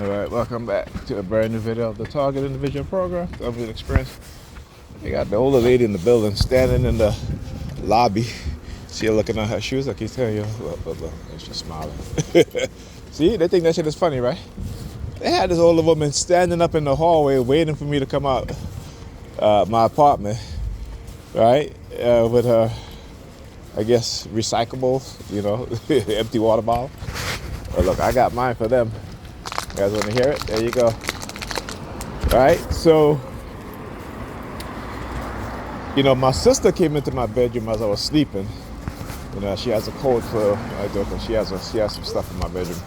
Alright, welcome back to a brand new video of the Target Individual Program, Government Experience. You got the older lady in the building standing in the lobby. See her looking at her shoes. I keep telling you, look, she's smiling. See, they think that shit is funny, right? They had this older woman standing up in the hallway waiting for me to come out my apartment, right? With her, I guess, recyclables, empty water bottle. But look, I got mine for them. You guys want to hear it? There you go. All right, so, my sister came into my bedroom as I was sleeping. She has a cold for, I joke, she has some stuff in my bedroom.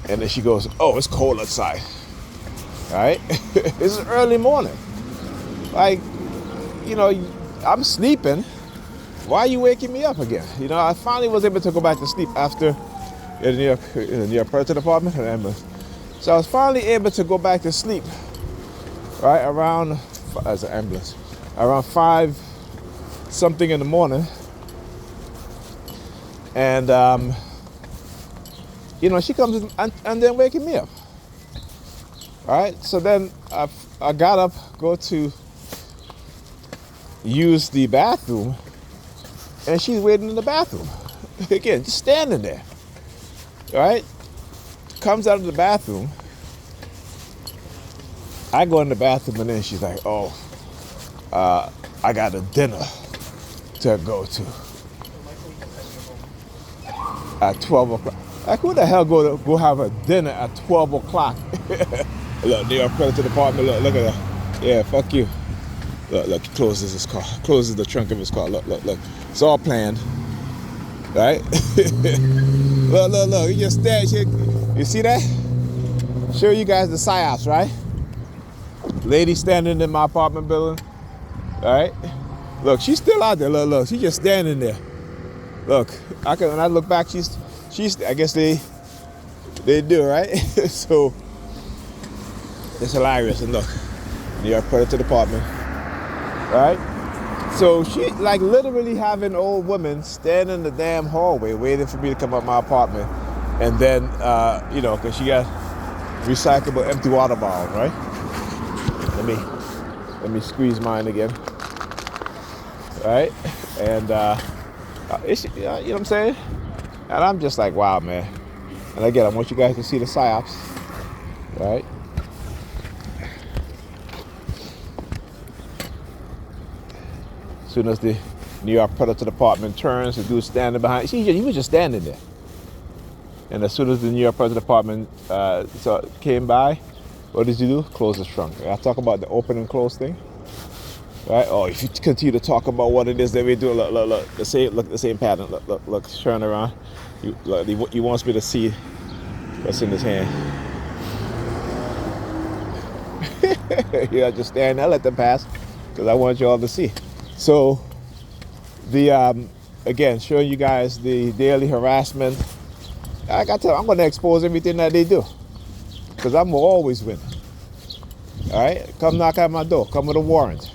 And then she goes, oh, it's cold outside. All right? This is early morning. Like, I'm sleeping. Why are you waking me up again? I finally was able to go back to sleep after in the New York Predators Dept. So I was finally able to go back to sleep, right, around 5 something in the morning. And, she comes in and then waking me up. All right, so then I got up, go to use the bathroom, and she's waiting in the bathroom. Again, just standing there. All right? Comes out of the bathroom. I go in the bathroom, and then she's like, oh, I got a dinner to go to at 12 o'clock. Like, who the hell go have a dinner at 12 o'clock? Look, New York Predators Dept. Look at that. Yeah, fuck you. Look, he closes his car. Closes the trunk of his car. Look. It's all planned. Right? Look. You just stand here. You see that? Show you guys the psyops, right? Lady standing in my apartment building. All right? Look, she's still out there. Look. She's just standing there. Look, when I look back, she's I guess they do, right? So it's hilarious. And look, New York Predators Dept. Right? So she like literally having old women standing in the damn hallway waiting for me to come up my apartment. And then, because she got recyclable empty water bottles, right? Let me squeeze mine again. Right? And, you know what I'm saying? And I'm just like, wow, man. And again, I want you guys to see the psyops, right? As soon as the New York Predators Dept. Turns, the dude standing behind. See, he was just standing there. And as soon as the New York Predators Dept. Came by, what did you do? Close his trunk. I talk about the open and close thing, right? Oh, if you continue to talk about what it is that we do, look, the same pattern. Look, turn around. He wants me to see what's in his hand. Just stand there, let them pass, because I want you all to see. So, again, showing you guys the daily harassment. I got to tell you, I'm going to expose everything that they do, because I'm going to always win. All right? Come knock at my door. Come with a warrant.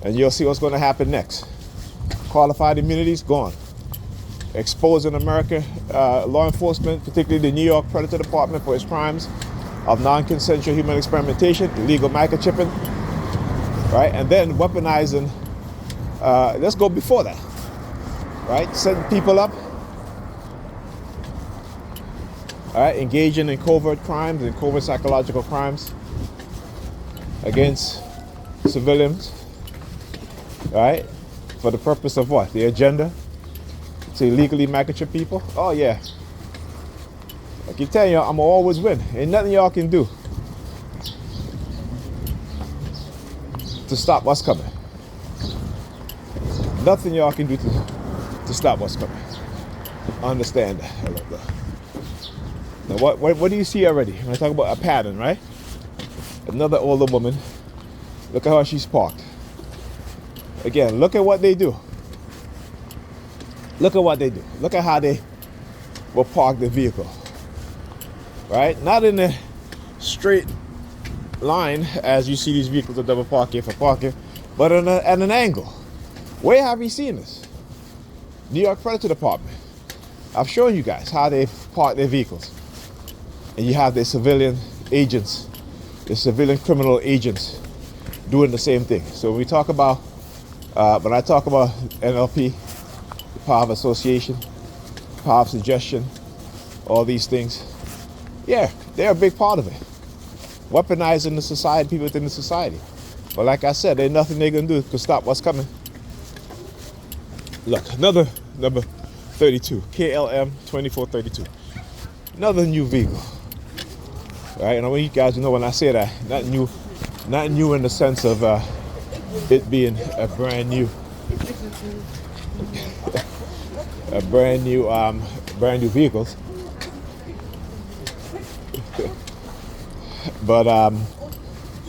And you'll see what's going to happen next. Qualified immunities, gone. Exposing American law enforcement, particularly the New York Predators Dept. For its crimes of non-consensual human experimentation, illegal microchipping, right? And then weaponizing. Let's go before that, right? Setting people up, all right? Engaging in covert crimes and covert psychological crimes against civilians, right? For the purpose of what? The agenda to illegally microchip people? Oh yeah. I keep telling you, I'm gonna always win. Ain't nothing y'all can do to stop what's coming. Nothing y'all can do to stop what's coming. Understand that. Look. Now what do you see already? When I talk about a pattern, right? Another older woman. Look at how she's parked. Again, look at what they do. Look at what they do. Look at how they will park the vehicle. Right? Not in a straight line as you see these vehicles are double parking for parking, but at an angle. Where have you seen this? New York Predators Dept. I've shown you guys how they park their vehicles. And you have their civilian agents, the civilian criminal agents doing the same thing. So when we talk about, when I talk about NLP, the power of association, power of suggestion, all these things, yeah, they're a big part of it. Weaponizing the society, people within the society. But like I said, there's nothing they're gonna do to stop what's coming. Look, another number 32, KLM 2432. Another new vehicle. Right, and I want you guys to know when I say that, not new in the sense of it being a brand new vehicles. But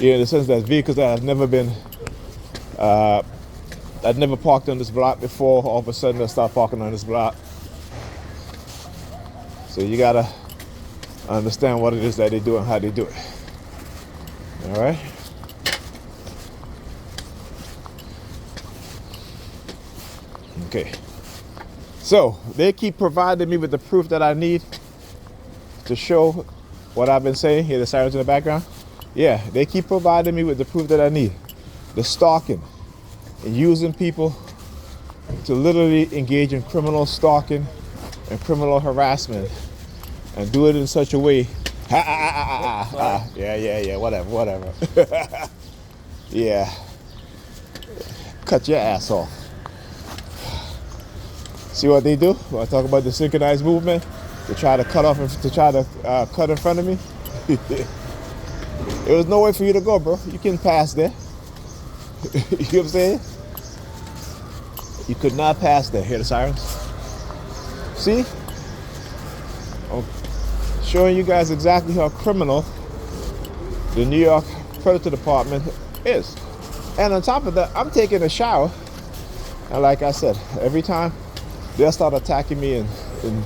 in the sense that vehicles that have never been I'd never parked on this block before, all of a sudden they'll start parking on this block. So you gotta understand what it is that they do and how they do it. All right. Okay. So they keep providing me with the proof that I need to show what I've been saying. Hear the sirens in the background? Yeah, they keep providing me with the proof that I need. The stalking and using people to literally engage in criminal stalking and criminal harassment and do it in such a way. Yeah, whatever. Yeah. Cut your ass off. See what they do? When I talk about the synchronized movement, to try to cut in front of me. There was no way for you to go, bro. You couldn't pass there. You know what I'm saying? You could not pass there. Hear the sirens? See? I'm showing you guys exactly how criminal the New York Predator Department is. And on top of that, I'm taking a shower. And like I said, every time they'll start attacking me in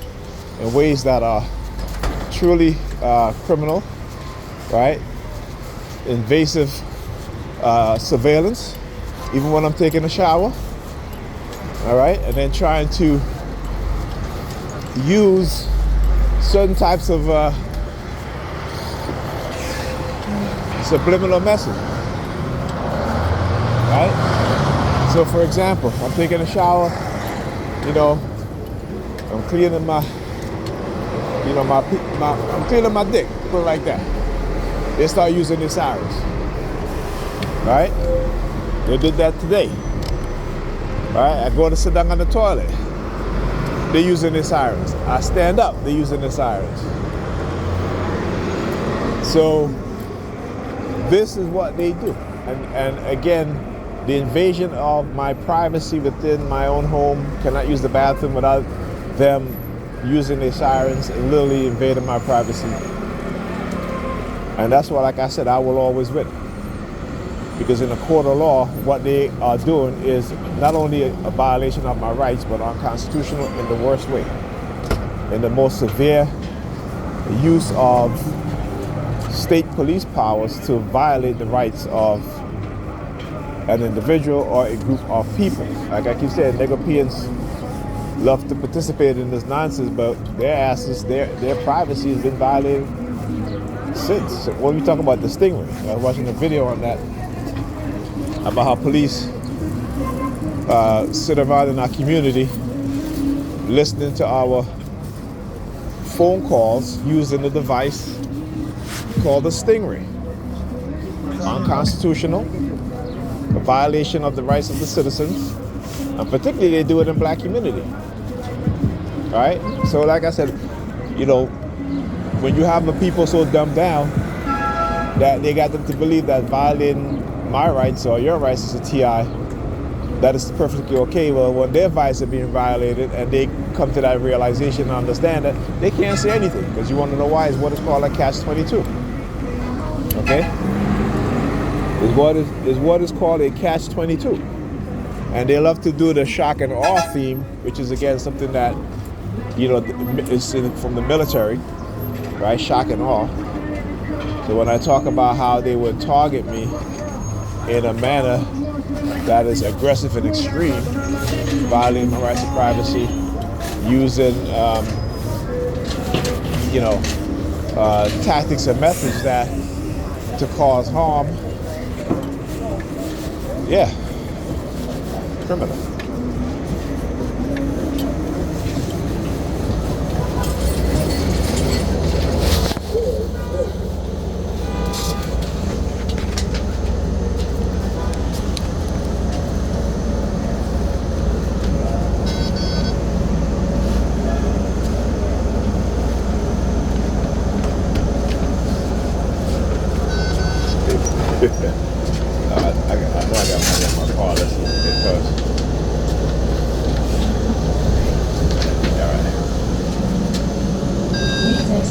ways that are truly criminal, right? Invasive surveillance, even when I'm taking a shower, all right? And then trying to use certain types of subliminal message, right? So for example, I'm taking a shower, you know, I'm cleaning my, you know, I'm cleaning my dick, put it like that. They start using the sirens, right? They did that today, right? I go to sit down on the toilet, they're using the sirens. I stand up, they're using the sirens. So this is what they do. And again, the invasion of my privacy within my own home, cannot use the bathroom without them using their sirens and literally invading my privacy. And that's why, like I said, I will always win. Because in a court of law, what they are doing is not only a violation of my rights, but unconstitutional in the worst way. In the most severe use of state police powers to violate the rights of an individual or a group of people. Like I keep saying, Negropeans love to participate in this nonsense, but their asses, their privacy has been violated since. So when we talk about the stingray, I was watching a video on that about how police sit around in our community listening to our phone calls using the device called the stingray. Unconstitutional, a violation of the rights of the citizens, and particularly they do it in black community. All right? So like I said, you know, when you have the people so dumbed down that they got them to believe that violating my rights or your rights is a TI, that is perfectly okay. Well, when their rights are being violated and they come to that realization and understand that, they can't say anything, because you want to know why? It's what is called a catch-22. Okay? Is what is called a catch-22. And they love to do the shock and awe theme, which is again something that, you know, is from the military, right? Shock and awe. So when I talk about how they would target me in a manner that is aggressive and extreme, violating my rights of privacy, using, you know, tactics and methods that to cause harm, yeah, criminal. I know I got money in my car. Let's look at it first. Yeah, right here.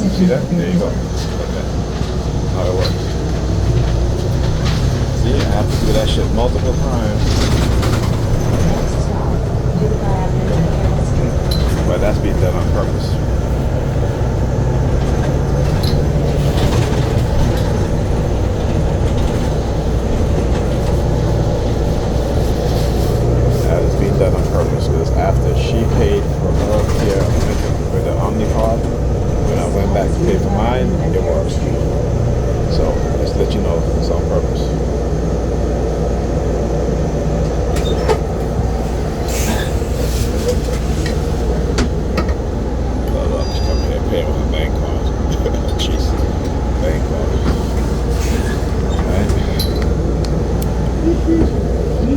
See that? There you go. Okay. How it works. See, I have to do that shit multiple times. But that's being done on purpose. Done on purpose, because after she paid for her here with the Omnipod, when I went back to pay for mine, it works. So just let you know it's on purpose. Look, she's coming here paying with her bank card. Jeez, bank card. Right.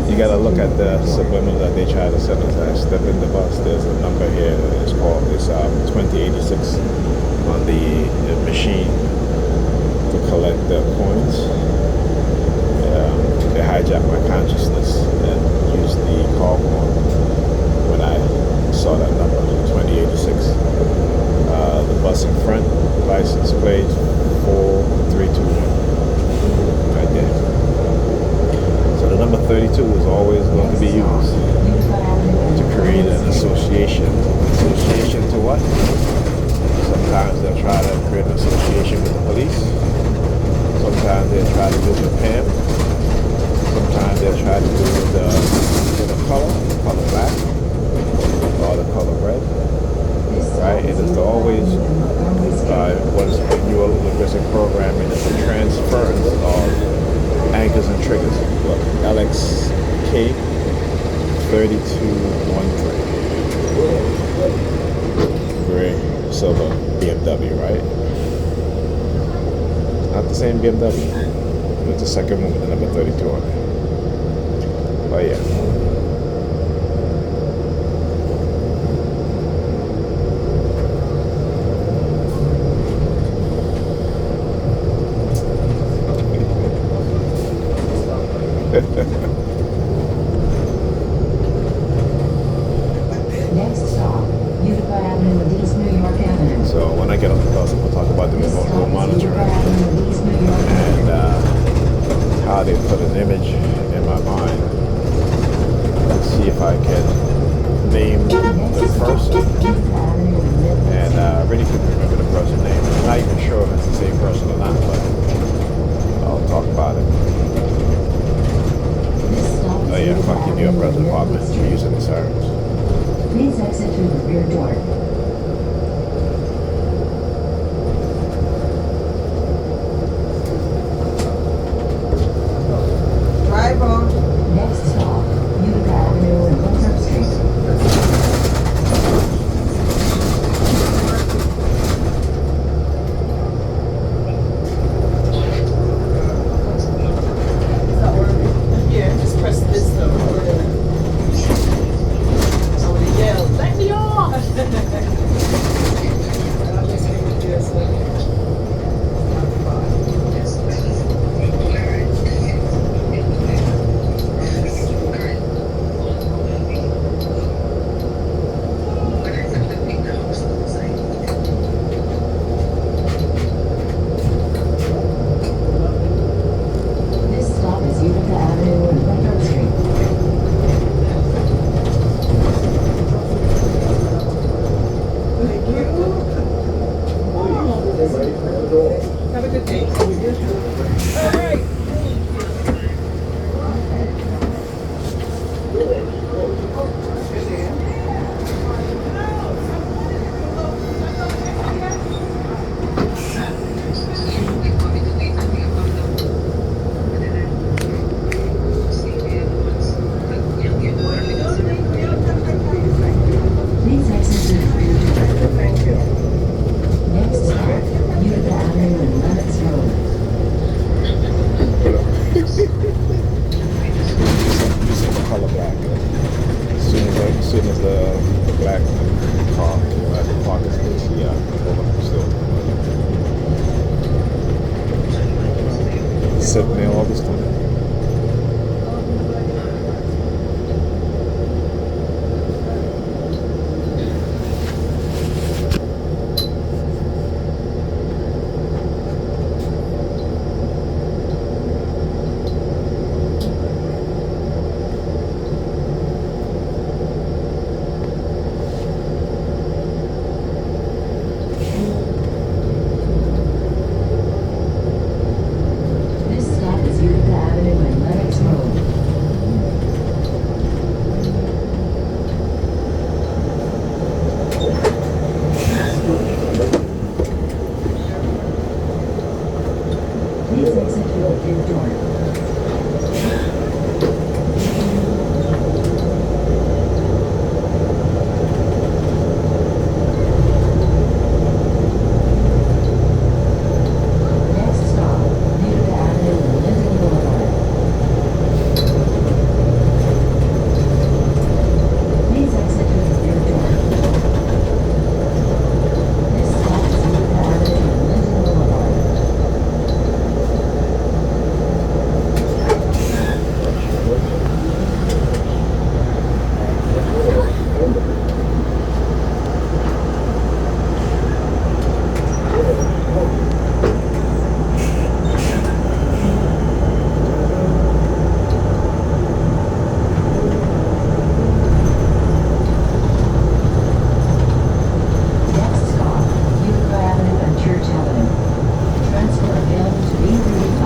You gotta look at the subliminal that they try to send us as. Step in the bus. There's a number here. It's called 2086 on the machine to collect the coins. They hijacked my consciousness and used the call code when I saw that number, 2086. The bus in front, license plate 4321. Right there. So the number 32 is always going to be used to create an association. Association to what? Sometimes they'll try to create an association with the police. Sometimes they'll try to do it with Pam. Sometimes they'll try to do it with the color black, or the color red. Right? It is always what is new linguistic programming is the transference of anchors and triggers. Look, LXK 3213. Gray, silver BMW, right? Not the same BMW. It's the second one with the number 32 on it. But yeah. Next stop, Utica Avenue, East New York Avenue. So when I get off the bus, we'll talk about the remote monitoring and how they put an image in my mind. Let's see if I can name the person. And I really couldn't remember the person's name. I'm not even sure if it's the same person or not, but I'll talk about it. Oh yeah, fuck you, New York Predators Department for using the sirens. Please exit through the rear door. Drive on. Next stop, Utica Avenue and Winthrop Street. Yeah, just press this though. I would have yelled, let me off! sitting there all this time. This stop is Utica Avenue and Lennox Road. Please exit through the rear door. Next stop, Utica Avenue and Lincoln Boulevard. Please exit through the rear door. This stop is Utica Avenue and Lincoln Boulevard. Next stop, Utica Avenue and Church Avenue. Transfer available to B35.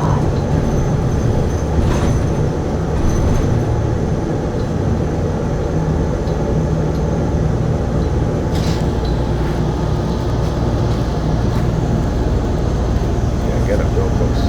Yeah, get up real close.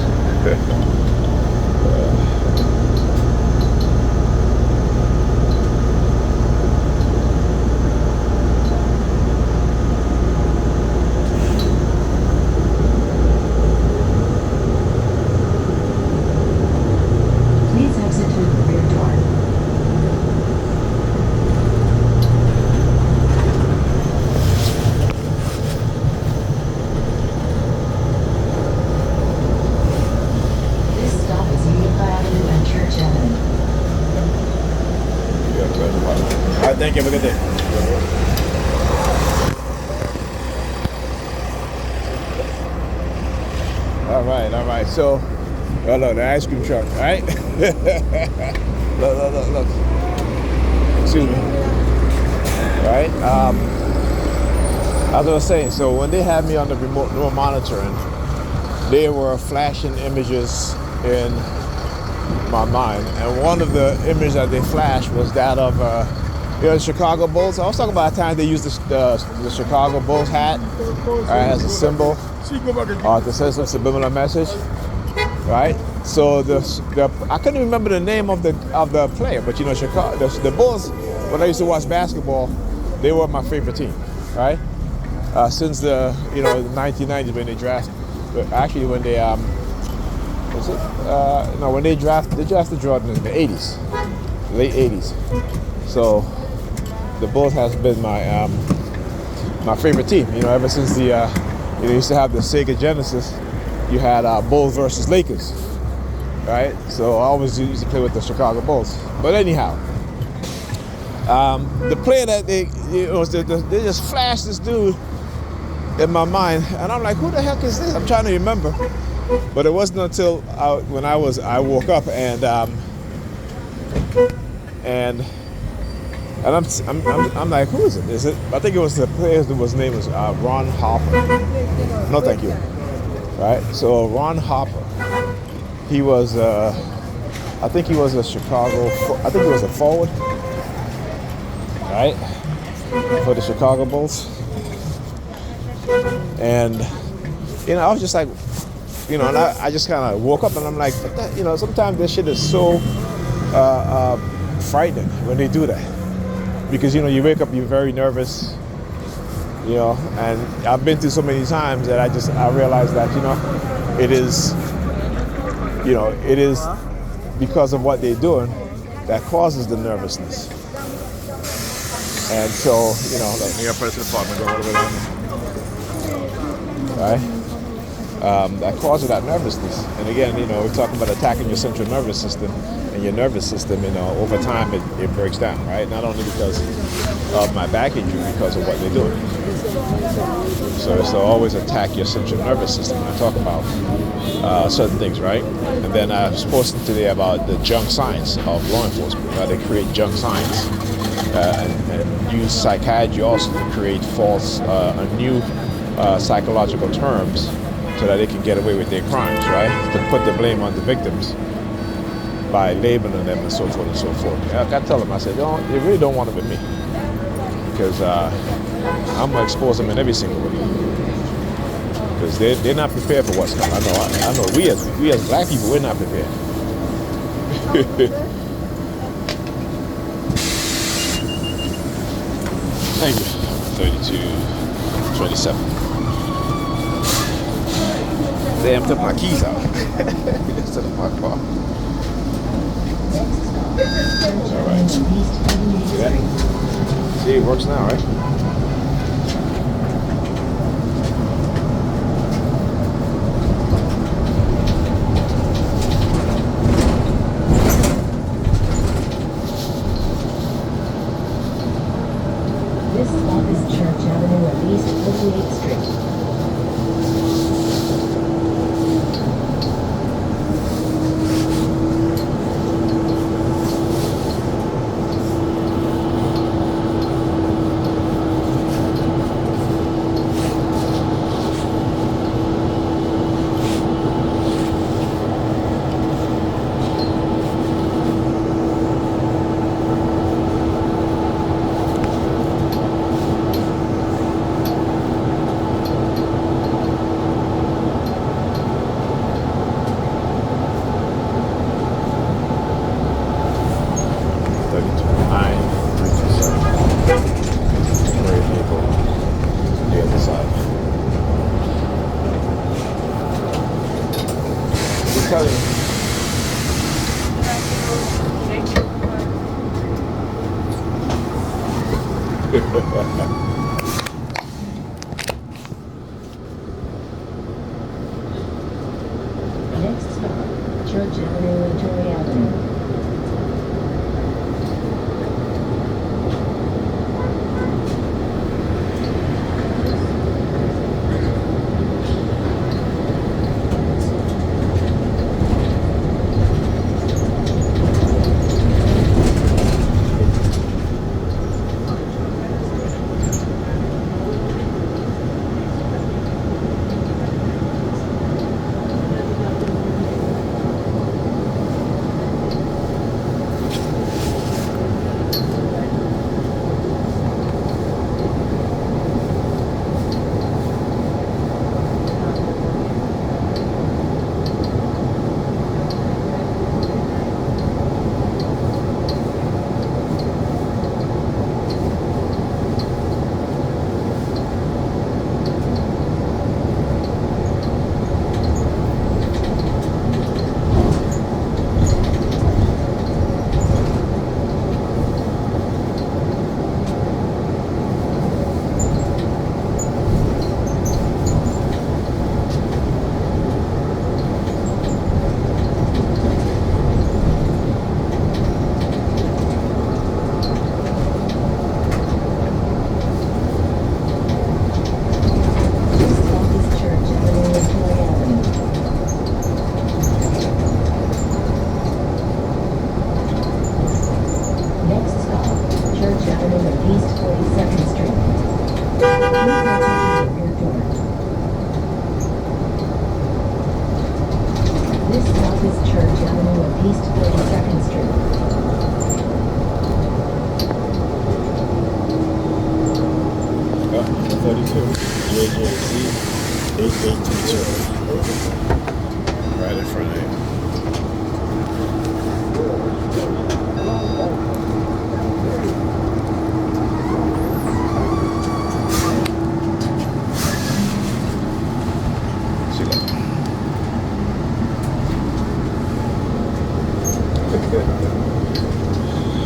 Please exit through the rear door. This stop is Utica Avenue and Church Avenue. All right, thank you. Have a good day. All right. So, oh, look, the ice cream truck, right? Look. Excuse me. Right? As I was saying, so when they had me on the remote monitoring, they were flashing images in my mind. And one of the images that they flashed was that of the Chicago Bulls. I was talking about the time they used the Chicago Bulls hat as a symbol to send some subliminal message, right? So I couldn't remember the name of the player, but you know, Chicago, the Bulls. When I used to watch basketball, they were my favorite team, right? Since the 1990s when they drafted, actually when they when they drafted Jordan in the 80s, late 80s. So the Bulls has been my favorite team. You know, ever since the used to have the Sega Genesis, you had Bulls versus Lakers, right? So I always used to play with the Chicago Bulls. But anyhow, the player that they just flashed this dude in my mind, and I'm like, who the heck is this? I'm trying to remember, but it wasn't until when I woke up and I'm like, who is it? Is it? I think it was the player whose name was Ron Harper. No, thank you. Right. So Ron Harper, he was I think he was a Chicago. I think he was a forward, right, for the Chicago Bulls. And I was just like, and I just kind of woke up and I'm like, sometimes this shit is so frightening when they do that, because you wake up, you're very nervous, and I've been through so many times that I realized that it is because of what they're doing that causes the nervousness. And so like, you got press the apartment, go all the way down there. Right? that causes that nervousness. And again, we're talking about attacking your central nervous system, and your nervous system, over time it breaks down, right? Not only because of my back injury, because of what they're doing. So always attack your central nervous system when I talk about certain things, right? And then I was posting today about the junk science of law enforcement, how they create junk science and use psychiatry also to create false, new psychological terms so that they can get away with their crimes, right? To put the blame on the victims by labeling them and so forth and so forth. I tell them, I said, they really don't want to be me, because I'm gonna expose them in every single way, because they're not prepared for what's coming. I know. We as black people, we're not prepared. Thank you. 3227. Damn, took my keys out. Instead of my car. All right. See that? See, it works now, right? This stop is Church Avenue at East 48th Street. Next stop, Church Avenue and Torrey Avenue. East 32nd Street. Oh, 32. JJC 8822. Right in front of you.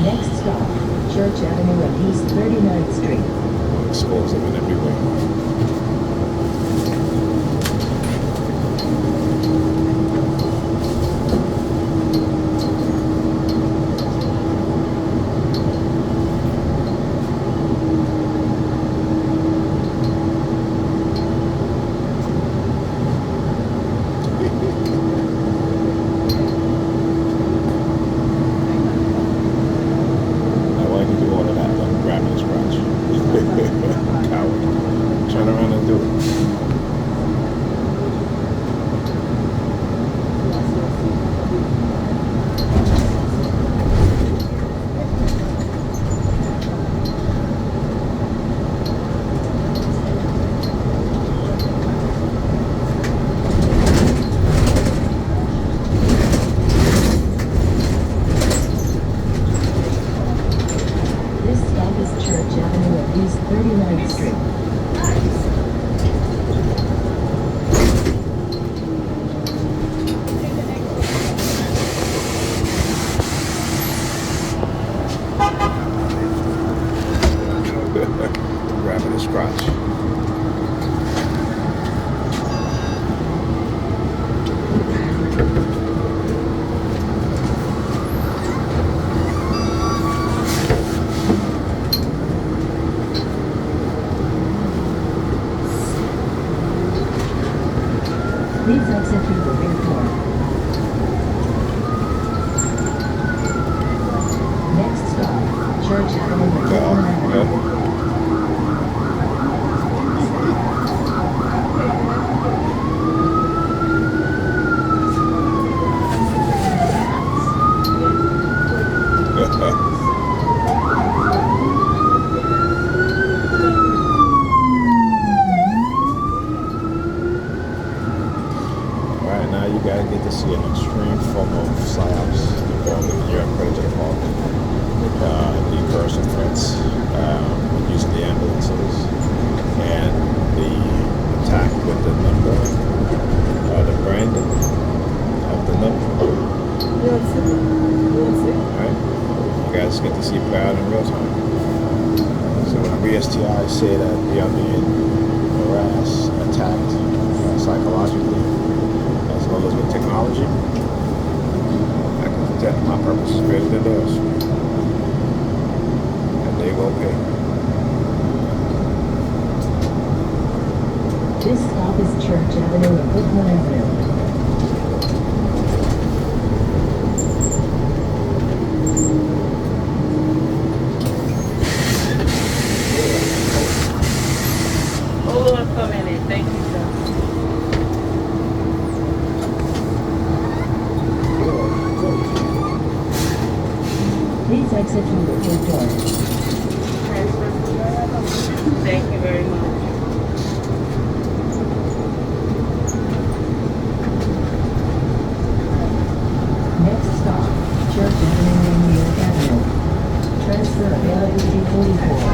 Next stop, Church Avenue and East 39th Street. Expose them in every way. Please exit through the rear door. Next stop, Church Avenue and Woodland Avenue. Alright, now you guys get to see an extreme form of psyops involving New York Predator Dept, in-person threats, using the ambulances, and the attack with the number, the branding of the number. Alright, you guys get to see it play out in real time. So when BSTI say that we are being harassed, attacked psychologically, as well as with technology, I can pretend my purpose is greater than theirs. And they will pay. This stop is Church Avenue and Woodland Avenue. Hold on for a minute. Thank you, sir. Please exit through the rear door. Thank you very much. Next stop, Church Avenue and New York Avenue. Transfer available T44.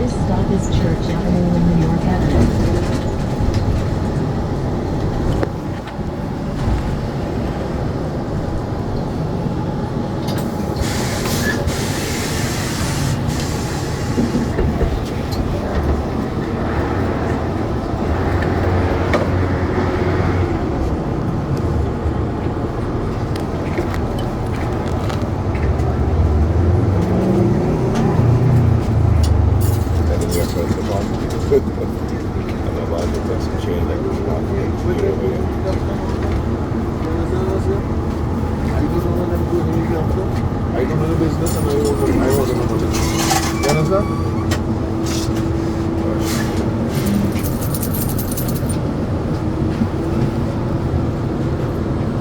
This stop is Church Avenue and New York Avenue. That is your first department. And the logic doesn't change that goes on. I don't know the business and I order the money. You understand?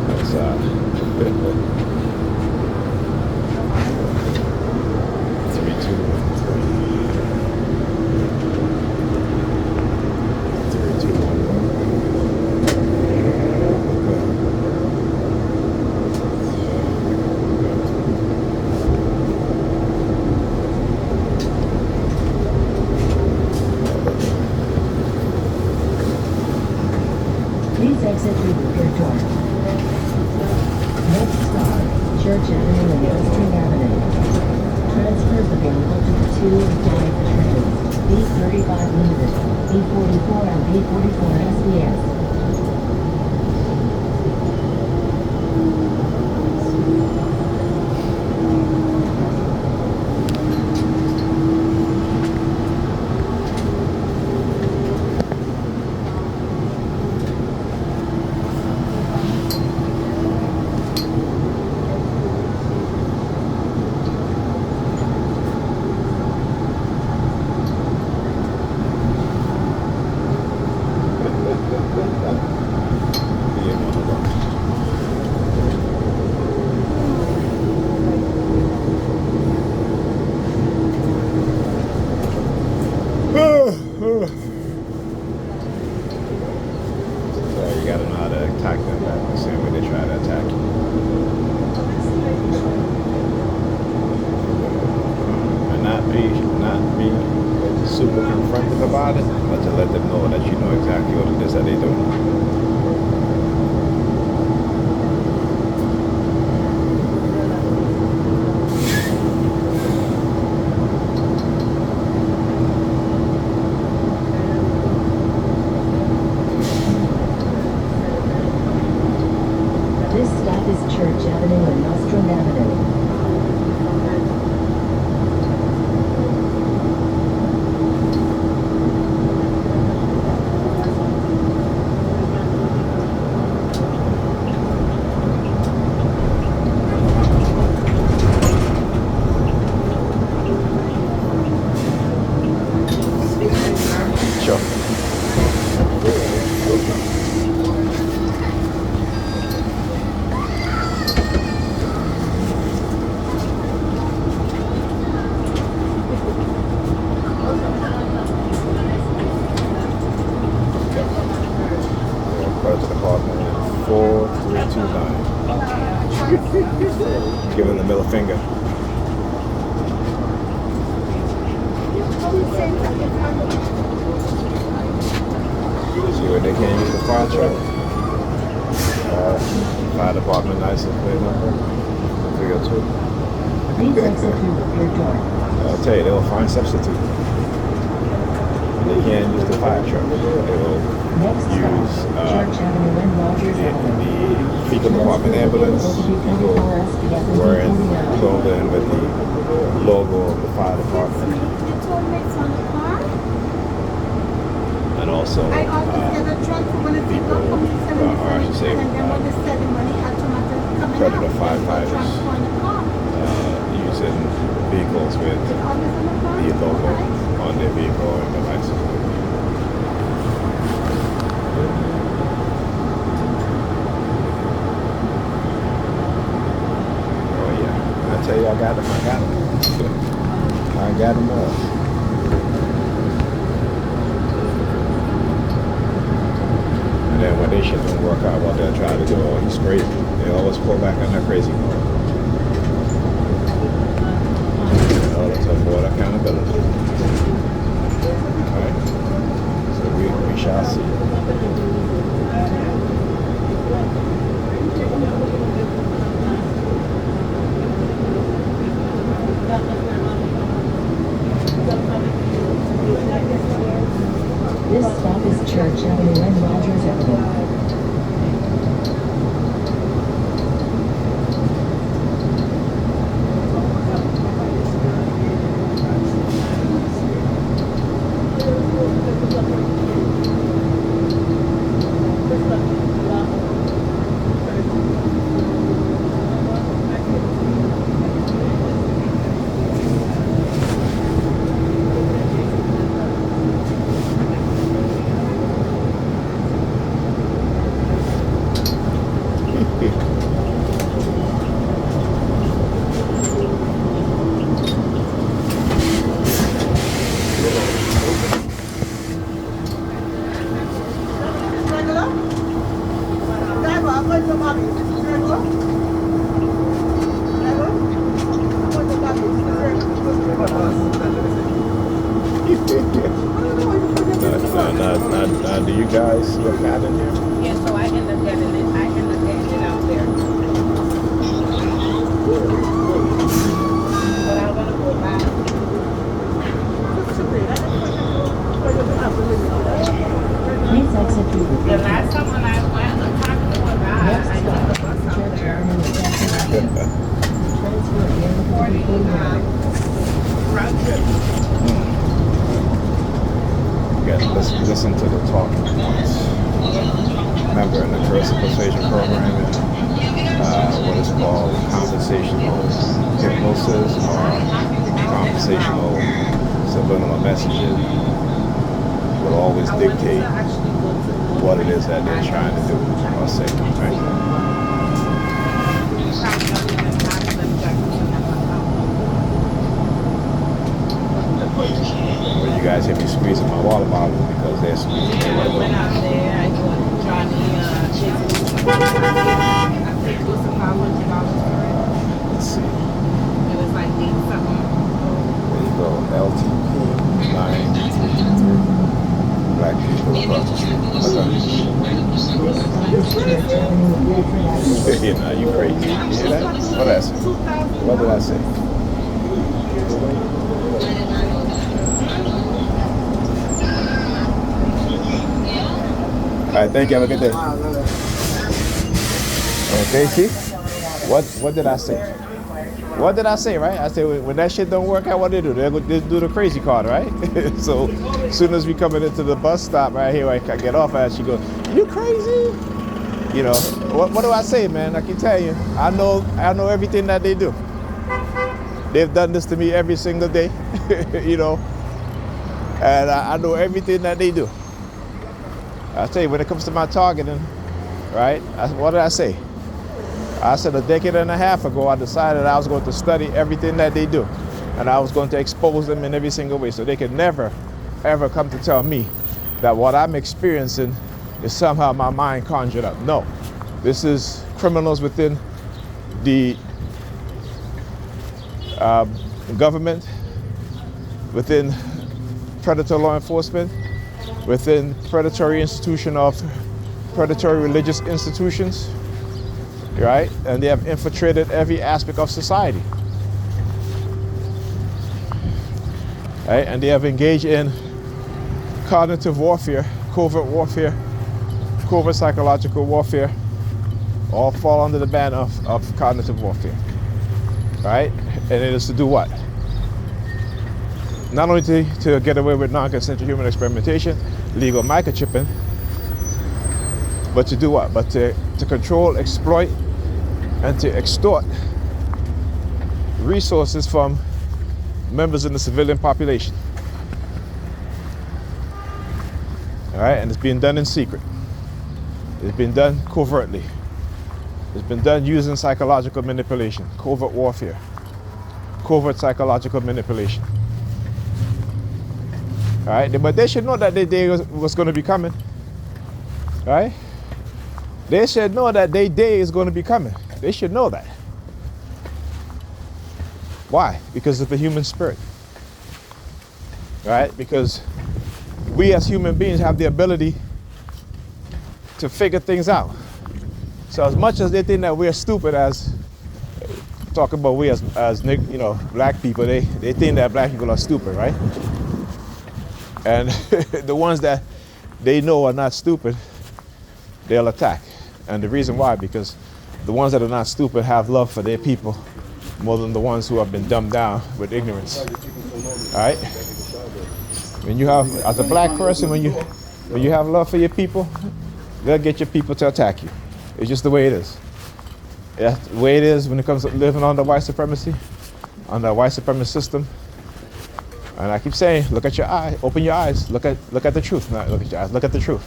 That's 3, 2, 1, 3. 3, 2, 1. Please exit through the rear door. Next stop, Church Avenue and Western Avenue. Transfers available to the 2 and 5 trains. B35 Limited, B44 and B44 SBS. about it, but to let them know that you know exactly what it is that they do. This stop is Church Avenue and Nostrum Avenue. Sure. Credit department 4329. Giving the middle finger. See where they can't use the fire truck. Fire department license plate number 302. Please exit through the third door. I'll tell you, they will find substitute. They can't use the fire truck. They will Next stop, use Church Avenue and Rogers Avenue. the fecal department ambulance. People wearing clothing with the logo of the fire department. And also I always get a truck for when it's people, or I should say, Predator firefighters using vehicles with the logo on their vehicle and the license plate. Oh yeah, I tell you, I got them. I got them all. And then when they shit don't work out, what they'll try to do, oh, he's crazy. They always pull back on their crazy mode. In order to avoid accountability. Alright? So we shall see. This stop is Church Avenue and Rogers Avenue. Now, do you guys look bad in here? Yeah, so I end up getting it. I end up getting it out there. But I'm gonna go back. Please exit through the The third last door. time when I went, I'm talking to a guy. Next I took stop, the bus out Church there. Avenue and Jackson Avenue. Transfer available to 49 round trip. Again, listen to the talking points. Remember, in the coercive persuasion program, what is called conversational hypnosis or conversational subliminal messages will always dictate what it is that they're trying to do or say. Right? When you guys hear me squeezing my water bottle because they're squeezing their I water went bottle. out there. I got Johnny I paid close to $500 for it. Let's see. It was like 8 something. There you go. LTP 933. You know, you crazy. You hear that? What did I say? What did I say? All right, thank you. Have a good day. Okay, see? What did I say? What did I say, right? I said when that shit don't work out, what they do? They do the crazy card, right? So as soon as we coming into the bus stop right here, I get off and she goes, "You crazy?" You know, what do I say, man? I can tell you, I know everything that they do. They've done this to me every single day, you know, and I know everything that they do. I tell you, when it comes to my targeting, right? What did I say? I said a decade and a half ago, I decided I was going to study everything that they do, and I was going to expose them in every single way, so they could never, ever come to tell me that what I'm experiencing is somehow my mind conjured up. No, this is criminals within the government, within predator law enforcement, within predatory institution of predatory religious institutions, right? And they have infiltrated every aspect of society, right? And they have engaged in cognitive warfare, covert warfare, covert psychological warfare, all fall under the ban of cognitive warfare, right? And it is to do what? Not only to get away with non-consensual human experimentation, legal microchipping, but to do what? But to control, exploit, and to extort resources from members in the civilian population. All right, and it's being done in secret. It's been done covertly. It's been done using psychological manipulation, covert warfare, covert psychological manipulation. All right, but they should know that their day was going to be coming. All right, they should know that their day is going to be coming. They should know that. Why? Because of the human spirit. All right, because we as human beings have the ability to figure things out. So as much as they think that we're stupid, as talk about we as you know, black people, they think that black people are stupid, right? And the ones that they know are not stupid, they'll attack. And the reason why, because the ones that are not stupid have love for their people more than the ones who have been dumbed down with ignorance. All right? When you have, as a black person, when you have love for your people, they'll get your people to attack you. It's just the way it is. That's the way it is when it comes to living under white supremacy, under a white supremacist system. And I keep saying, look at your eye, open your eyes, look at the truth. Not look at your eyes, look at the truth.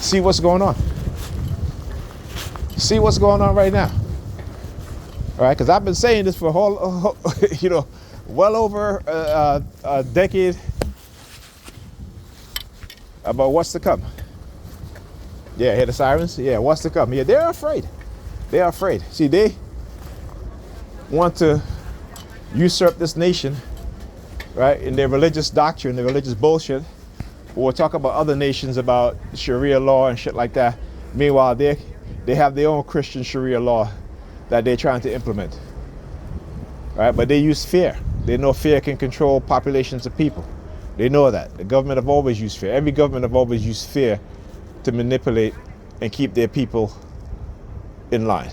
See what's going on. See what's going on right now. All right, because I've been saying this for a whole you know, well over a decade about what's to come. Yeah, hear the sirens? Yeah, what's to come? Yeah, they're afraid. They are afraid. See, they want to usurp this nation, right, in their religious doctrine, their religious bullshit. We'll talk about other nations about Sharia law and shit like that. Meanwhile, they have their own Christian Sharia law that they're trying to implement. Right? But they use fear. They know fear can control populations of people. They know that. The government have always used fear. Every government have always used fear to manipulate and keep their people in line.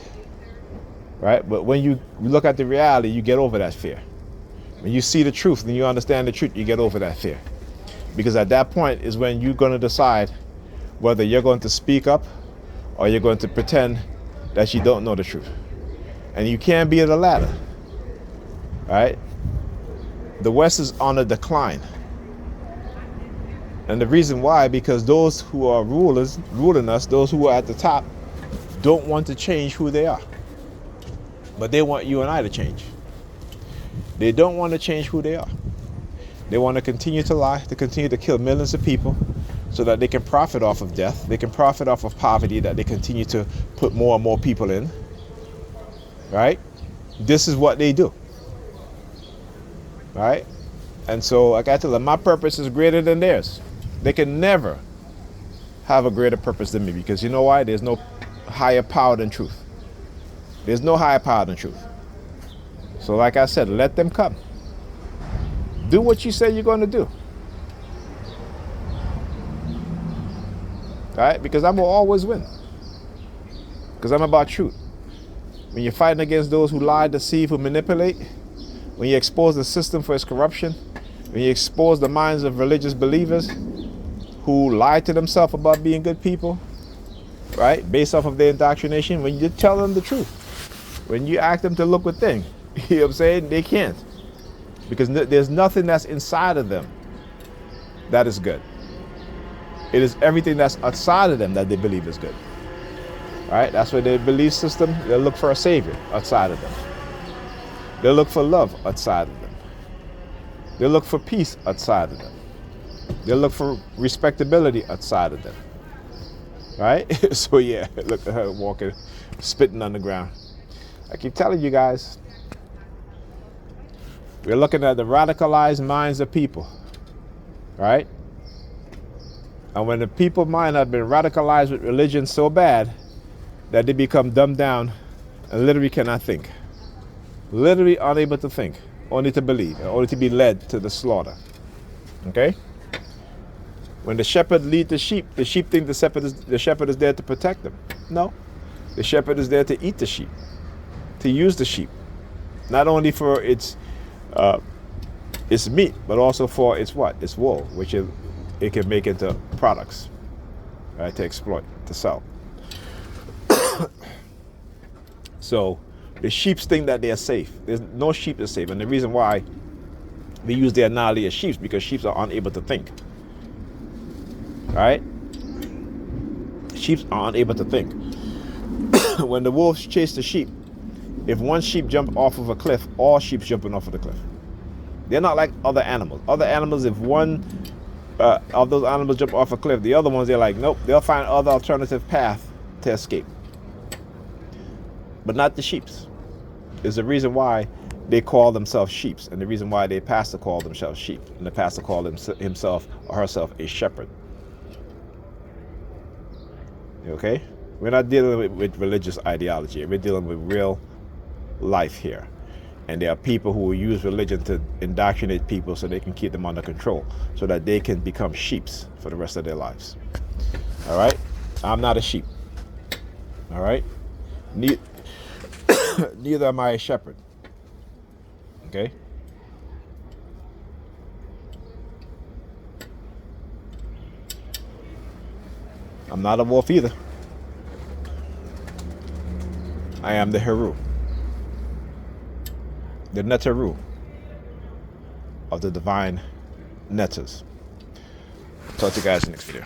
Right? But when you look at the reality, you get over that fear. When you see the truth and you understand the truth, you get over that fear. Because at that point is when you're going to decide whether you're going to speak up or you're going to pretend that you don't know the truth. And you can't be the latter. Right? The West is on a decline. And the reason why, because those who are ruling us, those who are at the top, don't want to change who they are. But they want you and I to change. They don't want to change who they are. They want to continue to lie, to continue to kill millions of people so that they can profit off of death. They can profit off of poverty that they continue to put more and more people in. Right? This is what they do. Right? And so like I tell them, my purpose is greater than theirs. They can never have a greater purpose than me, because you know why? There's no higher power than truth. There's no higher power than truth. So like I said, let them come. Do what you say you're going to do. All right? Because I will always win. Because I'm about truth. When you're fighting against those who lie, deceive, who manipulate, when you expose the system for its corruption, when you expose the minds of religious believers who lie to themselves about being good people, right, based off of their indoctrination, when you tell them the truth, when you ask them to look within, you know what I'm saying, they can't. Because there's nothing that's inside of them that is good. It is everything that's outside of them that they believe is good. Right? That's why their belief system, they'll look for a savior outside of them. They'll look for love outside of them. They'll look for peace outside of them. They'll look for respectability outside of them. Right? So yeah, look at her walking, spitting on the ground. I keep telling you guys, we're looking at the radicalized minds of people. Right? And when the people's mind have been radicalized with religion so bad that they become dumbed down and literally cannot think. Literally unable to think, only to believe, only to be led to the slaughter. Okay? When the shepherd leads the sheep think the shepherd is there to protect them. No. The shepherd is there to eat the sheep, to use the sheep. Not only for its meat, but also for its what? Its wool, which it can make into products, right, to exploit, to sell. So the sheep think that they're safe. There's no sheep is safe. And the reason why they use the analogy of sheep because sheep are unable to think. Right? Sheep are unable to think. When the wolves chase the sheep, if one sheep jump off of a cliff, all sheep jumping off of the cliff. They're not like other animals. Other animals, if one of those animals jump off a cliff, the other ones, they're like, nope, they'll find other alternative path to escape. But not the sheeps. There's a reason why they call themselves sheeps, and the reason why their pastor called themselves sheep, and the pastor called himself or herself a shepherd. Okay? We're not dealing with religious ideology. We're dealing with real life here. And there are people who will use religion to indoctrinate people so they can keep them under control, so that they can become sheeps for the rest of their lives. All right? I'm not a sheep. All right? Neither am I a shepherd. Okay? I'm not a wolf either. I am the Heru. The Netaru of the divine Netters. Talk to you guys in the next video.